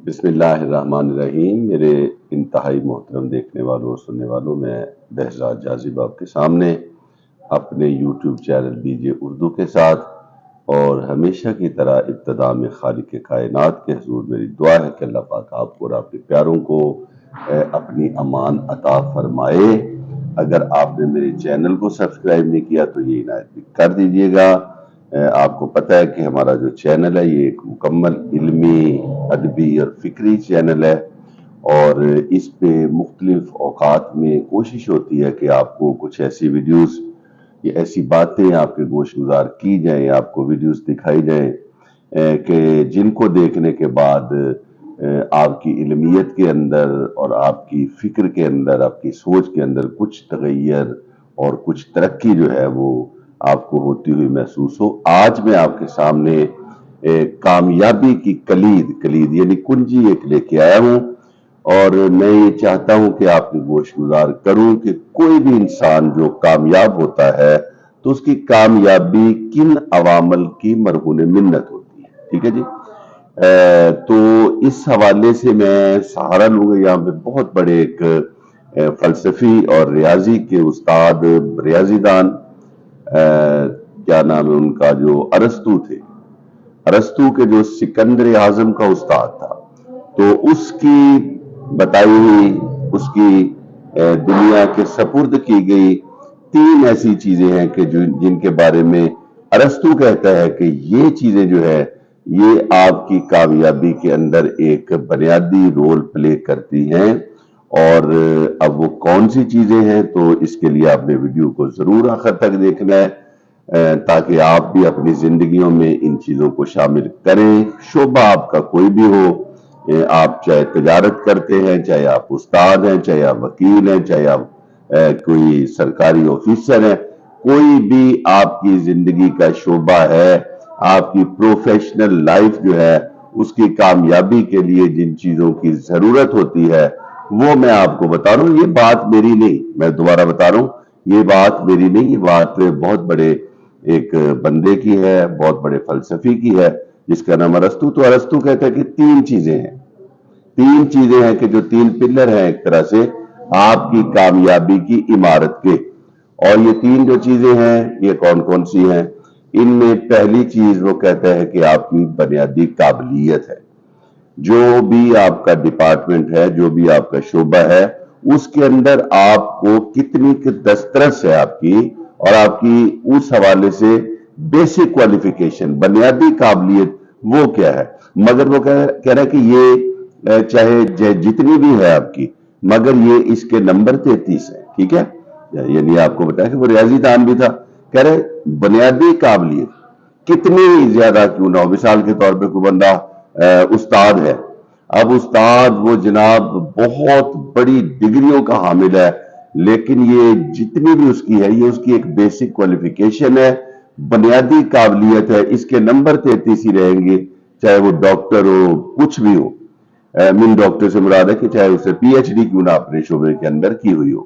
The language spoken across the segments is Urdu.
بسم اللہ الرحمن الرحیم۔ میرے انتہائی محترم دیکھنے والوں اور سننے والوں، میں بہزاد جاذب آپ کے سامنے اپنے YouTube channel B J Urdu کے ساتھ، اور ہمیشہ کی طرح ابتدا میں خالق کائنات کے حضور میری دعا ہے کہ اللہ پاک آپ کو اور آپ کے پیاروں کو اپنی امان عطا فرمائے۔ اگر آپ نے میرے چینل کو سبسکرائب نہیں کیا تو یہ عنایت بھی کر دیجئے گا۔ آپ کو پتہ ہے کہ ہمارا جو چینل ہے یہ ایک مکمل علمی، ادبی اور فکری چینل ہے، اور اس پہ مختلف اوقات میں کوشش ہوتی ہے کہ آپ کو کچھ ایسی ویڈیوز یا ایسی باتیں آپ کے گوش گزار کی جائیں، آپ کو ویڈیوز دکھائی جائیں کہ جن کو دیکھنے کے بعد آپ کی علمیت کے اندر اور آپ کی فکر کے اندر، آپ کی سوچ کے اندر کچھ تغیر اور کچھ ترقی جو ہے وہ آپ کو ہوتی ہوئی محسوس ہو۔ آج میں آپ کے سامنے کامیابی کی کلید یعنی کنجی ایک لے کے آیا ہوں، اور میں یہ چاہتا ہوں کہ آپ کی گوش گزار کروں کہ کوئی بھی انسان جو کامیاب ہوتا ہے تو اس کی کامیابی کن عوامل کی مرہون منت ہوتی ہے۔ ٹھیک ہے جی؟ تو اس حوالے سے میں سہارا لوں گا۔ یہاں پہ بہت بڑے ایک فلسفی اور ریاضی کے استاد، ریاضی دان، کیا نام ہے ان کا، جو ارسطو تھے، ارسطو کے جو سکندر اعظم کا استاد تھا، تو اس کی بتائی ہوئی، اس کی دنیا کے سپرد کی گئی 3 ایسی چیزیں ہیں کہ جن کے بارے میں ارسطو کہتا ہے کہ یہ چیزیں جو ہے یہ آپ کی کامیابی کے اندر ایک بنیادی رول پلے کرتی ہیں۔ اور اب وہ کون سی چیزیں ہیں، تو اس کے لیے آپ نے ویڈیو کو ضرور آخر تک دیکھنا ہے تاکہ آپ بھی اپنی زندگیوں میں ان چیزوں کو شامل کریں۔ شعبہ آپ کا کوئی بھی ہو، آپ چاہے تجارت کرتے ہیں، چاہے آپ استاد ہیں، چاہے آپ وکیل ہیں، چاہے آپ کوئی سرکاری آفیسر ہیں، کوئی بھی آپ کی زندگی کا شعبہ ہے، آپ کی پروفیشنل لائف جو ہے اس کی کامیابی کے لیے جن چیزوں کی ضرورت ہوتی ہے وہ میں آپ کو بتا رہا ہوں۔ یہ بات میری نہیں، میں دوبارہ بتا رہا ہوں، یہ بات میری نہیں، یہ بات بہت بڑے ایک بندے کی ہے، بہت بڑے فلسفی کی ہے جس کا نام ارسطو۔ تو ارسطو کہتا ہے کہ 3 چیزیں ہیں، 3 چیزیں ہیں کہ جو 3 پلر ہیں ایک طرح سے آپ کی کامیابی کی عمارت کے۔ اور یہ 3 جو چیزیں ہیں یہ کون کون سی ہیں؟ ان میں پہلی چیز وہ کہتا ہے کہ آپ کی بنیادی قابلیت ہے۔ جو بھی آپ کا ڈپارٹمنٹ ہے، جو بھی آپ کا شعبہ ہے، اس کے اندر آپ کو کتنی دسترس ہے آپ کی، اور آپ کی اس حوالے سے بیسک کوالیفیکیشن، بنیادی قابلیت وہ کیا ہے۔ مگر وہ کہہ رہا ہے کہ یہ چاہے جتنی بھی ہے آپ کی، مگر یہ اس کے نمبر 33 ہے۔ ٹھیک ہے؟ یعنی آپ کو بتایا کہ وہ ریاضی دان بھی تھا، کہہ رہے بنیادی قابلیت کتنی زیادہ کیوں نہ ہو۔ مثال کے طور پہ کوئی بندہ استاد ہے، اب استاد وہ جناب بہت بڑی ڈگریوں کا حامل ہے، لیکن یہ جتنی بھی اس کی ہے یہ اس کی ایک بیسک کوالیفیکیشن ہے، بنیادی قابلیت ہے، اس کے نمبر 33 ہی رہیں گے، چاہے وہ ڈاکٹر ہو، کچھ بھی ہو۔ من ڈاکٹر سے مراد ہے کہ چاہے اسے پی ایچ ڈی کیوں نہ اپنے شعبے کے اندر کی ہوئی ہو۔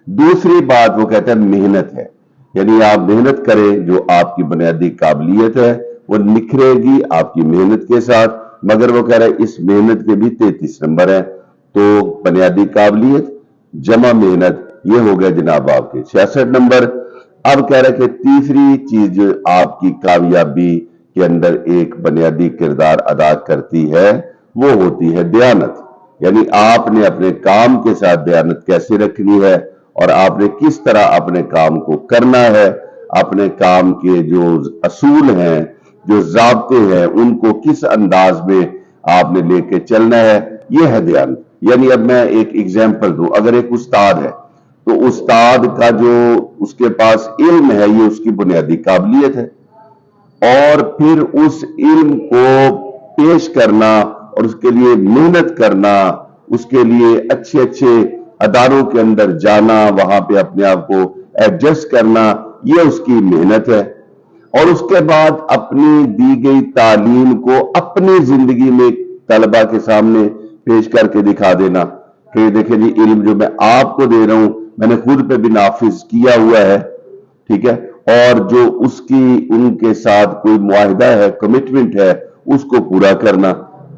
دوسری بات وہ کہتا ہے محنت ہے، یعنی آپ محنت کریں، جو آپ کی بنیادی قابلیت ہے وہ نکھرے گی آپ کی محنت کے ساتھ۔ مگر وہ کہہ رہا ہے اس محنت کے بھی 33 نمبر ہیں، تو بنیادی قابلیت جمع محنت، یہ ہو گیا جناب آپ کے 66 نمبر۔ اب کہہ رہا ہے کہ تیسری چیز جو آپ کی کامیابی کے اندر ایک بنیادی کردار ادا کرتی ہے وہ ہوتی ہے دیانت، یعنی آپ نے اپنے کام کے ساتھ دیانت کیسے رکھنی ہے، اور آپ نے کس طرح اپنے کام کو کرنا ہے، اپنے کام کے جو اصول ہیں، جو ضابطے ہیں، ان کو کس انداز میں آپ نے لے کے چلنا ہے، یہ ہے دیانت۔ یعنی اب میں ایک ایگزامپل دوں، اگر ایک استاد ہے تو استاد کا جو اس کے پاس علم ہے یہ اس کی بنیادی قابلیت ہے، اور پھر اس علم کو پیش کرنا اور اس کے لیے محنت کرنا، اس کے لیے اچھے اچھے اداروں کے اندر جانا، وہاں پہ اپنے آپ کو ایڈجسٹ کرنا، یہ اس کی محنت ہے۔ اور اس کے بعد اپنی دی گئی تعلیم کو اپنی زندگی میں طلبہ کے سامنے پیش کر کے دکھا دینا کہ دیکھیں جی علم جو میں آپ کو دے رہا ہوں میں نے خود پہ بھی نافذ کیا ہوا ہے۔ ٹھیک ہے؟ اور جو اس کی ان کے ساتھ کوئی معاہدہ ہے، کمٹمنٹ ہے، اس کو پورا کرنا۔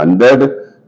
100।